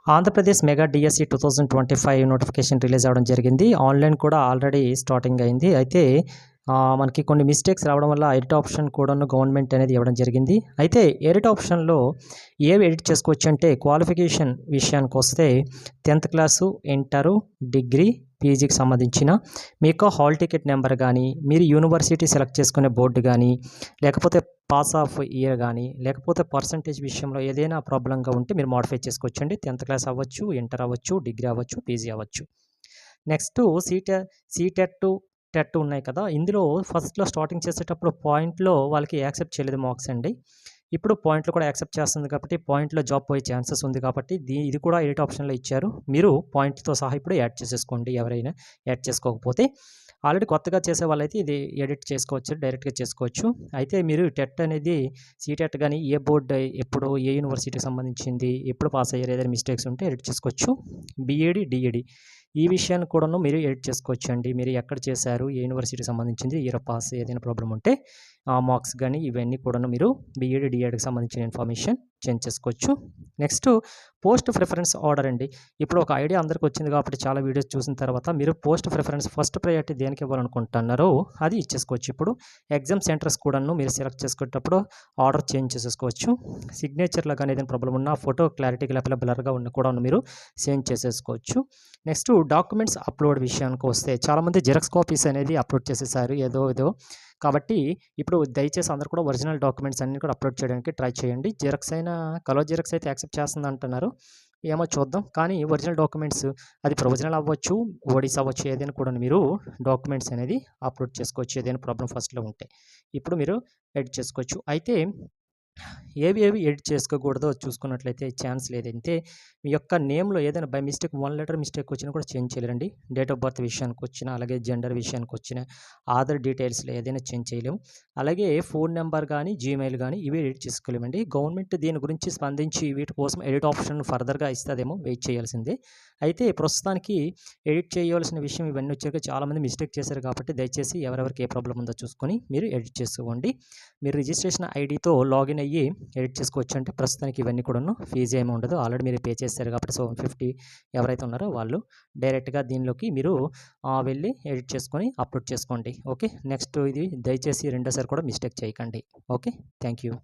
Andhra Pradesh mega DSC 2025 notification release అవ్వడం జరిగింది. Online కూడా ఆల్రెడీ స్టార్టింగ్ అయింది. అయితే మనకి కొన్ని మిస్టేక్స్ రావడం వల్ల ఎడిట్ ఆప్షన్ కూడాను గవర్నమెంట్ అనేది ఇవ్వడం జరిగింది. అయితే ఎడిట్ ఆప్షన్‌లో ఏవి ఎడిట్ చేసుకోవచ్చు అంటే క్వాలిఫికేషన్ విషయానికొస్తే 10థ్ క్లాసు, ఇంటరు, డిగ్రీ, పీజీకి సంబంధించిన మీ యొక్క హాల్ టికెట్ నెంబర్ గానీ, మీరు యూనివర్సిటీ సెలెక్ట్ చేసుకునే బోర్డు గానీ, లేకపోతే పాస్ ఆఫ్ ఇయర్ గానీ, లేకపోతే పర్సెంటేజ్ విషయంలో ఏదైనా ప్రాబ్లమ్‌గా ఉంటే మీరు మోడిఫై చేసుకోవచ్చండి. 10థ్ క్లాస్ అవ్వచ్చు, ఇంటర్ అవ్వచ్చు, డిగ్రీ అవ్వచ్చు, పీజీ అవ్వచ్చు. నెక్స్టు సీటెట్, టెట్ ఉన్నాయి కదా! ఇందులో ఫస్ట్‌లో స్టార్టింగ్ చేసేటప్పుడు పాయింట్‌లో వాళ్ళకి యాక్సెప్ట్ చేయలేదు మార్క్స్ అండి. ఇప్పుడు పాయింట్‌లో కూడా యాక్సెప్ట్ చేస్తుంది కాబట్టి పాయింట్‌లో జాబ్ పోయే ఛాన్సెస్ ఉంది కాబట్టి ఇది కూడా ఎడిట్ ఆప్షన్‌లో ఇచ్చారు. మీరు పాయింట్‌తో సహా ఇప్పుడు యాడ్ చేసేసుకోండి ఎవరైనా యాడ్ చేసుకోకపోతే. ఆల్రెడీ కొత్తగా చేసే వాళ్ళైతే ఇది ఎడిట్ చేసుకోవచ్చు. డైరెక్ట్‌గా చేసుకోవచ్చు. అయితే మీరు టెట్ అనేది సీటెట్ గాని ఏ బోర్డ్ ఎప్పుడు ఏ యూనివర్సిటీకి సంబంధించింది, ఎప్పుడు పాస్ అయ్యారు ఏదైనా మిస్టేక్స్ ఉంటే ఎడిట్ చేసుకోవచ్చు. బీఈడీ, డీఈడీ ఈ విషయాన్ని కూడాను మీరు ఎడిట్ చేసుకోవచ్చండి. మీరు ఎక్కడ చేశారు, ఏ యూనివర్సిటీకి సంబంధించింది, ఇయర్ పాస్ ఏదైనా ప్రాబ్లమ్ ఉంటే మార్క్స్ గానీ ఇవన్నీ కూడాను మీరు బీఈడీ, డీఈడీకి సంబంధించిన ఇన్ఫర్మేషన్ చేంజ్ చేసుకోవచ్చు. నెక్స్టు పోస్ట్ ప్రిఫరెన్స్ ఆర్డర్ అండి. ఇప్పుడు ఒక ఐడియా అందరికి వచ్చింది కాబట్టి చాలా వీడియోస్ చూసిన తర్వాత మీరు పోస్ట్ ప్రిఫరెన్స్ ఫస్ట్ ప్రయారిటీ దేనికి ఇవ్వాలనుకుంటున్నారో అది ఇచ్చేసుకోవచ్చు. ఇప్పుడు ఎగ్జామ్ సెంటర్స్ కూడాను మీరు సెలెక్ట్ చేసుకునేటప్పుడు ఆర్డర్ చేంజ్ చేసేసుకోవచ్చు. సిగ్నేచర్‌లో గానీ ఏదైనా ప్రాబ్లమ్ ఉన్నా ఫోటో క్లారిటీగా లేకపోతే బ్లర్‌గా ఉన్న కూడాను మీరు చేంజ్ చేసేసుకోవచ్చు. నెక్స్టు డాక్యుమెంట్స్ అప్‌లోడ్ విషయానికి వస్తే చాలామంది జిరాక్స్ కాపీస్ అనేది అప్‌లోడ్ చేసేసారు ఏదో. కాబట్టి ఇప్పుడు దయచేసి అందరూ కూడా ఒరిజినల్ డాక్యుమెంట్స్ అన్నీ కూడా అప్‌లోడ్ చేయడానికి ట్రై చేయండి. జిరాక్స్ అయినా కలర్ జిరాక్స్ అయితే యాక్సెప్ట్ చేస్తుందంటున్నారు. ఏమో చూద్దాం. కానీ ఒరిజినల్ డాక్యుమెంట్స్ అది ప్రొవిజనల్ అవ్వచ్చు, ఓడీస్ అవ్వచ్చు ఏదైనా కూడాను మీరు డాక్యుమెంట్స్ అనేది అప్‌లోడ్ చేసుకోవచ్చు. ఏదైనా ప్రాబ్లమ్ ఫస్ట్‌లో ఉంటే. ఇప్పుడు మీరు ఎడిట్ చేసుకోవచ్చు. అయితే ఏవి ఎడిట్ చేసుకోకూడదో చూసుకున్నట్లయితే ఛాన్స్ లేదంటే మీ యొక్క నేమ్‌లో ఏదైనా బై మిస్టేక్ 1 లెటర్ మిస్టేక్ వచ్చినా కూడా చేంజ్ చేయలేరండి. డేట్ ఆఫ్ బర్త్ విషయానికొచ్చినా, అలాగే జెండర్ విషయానికొచ్చినా, ఆధార్ డీటెయిల్స్‌లో ఏదైనా చేంజ్ చేయలేము. అలాగే ఫోన్ నంబర్ గానీ, జీమెయిల్ గానీ ఇవి ఎడిట్ చేసుకోలేమండి. గవర్నమెంట్ దీని గురించి స్పందించి వీటి కోసం ఎడిట్ ఆప్షన్ ఫర్దర్‌గా ఇస్తదేమో వెయిట్ చేయాల్సిందే. అయితే ప్రస్తుతానికి ఎడిట్ చేయవలసిన విషయం ఇవన్నీ వచ్చాక చాలామంది మిస్టేక్ చేశారు కాబట్టి దయచేసి ఎవరెవరికి ఏ ప్రాబ్లమ్ ఉందో చూసుకొని మీరు ఎడిట్ చేసుకోండి. మీరు రిజిస్ట్రేషన్ ఐడీతో లాగిన్ అయ్యి ఎడిట్ చేసుకోవచ్చు. అంటే ప్రస్తుతానికి ఇవన్నీ కూడాను ఫీజు ఏమి ఉండదు. ఆల్రెడీ మీరు పే చేశారు కాబట్టి 750 ఎవరైతే ఉన్నారో వాళ్ళు డైరెక్ట్‌గా దీనిలోకి మీరు వెళ్ళి ఎడిట్ చేసుకొని అప్‌లోడ్ చేసుకోండి. ఓకే. నెక్స్ట్ ఇది దయచేసి రెండోసారి కూడా మిస్టేక్ చేయకండి. ఓకే. Thank you.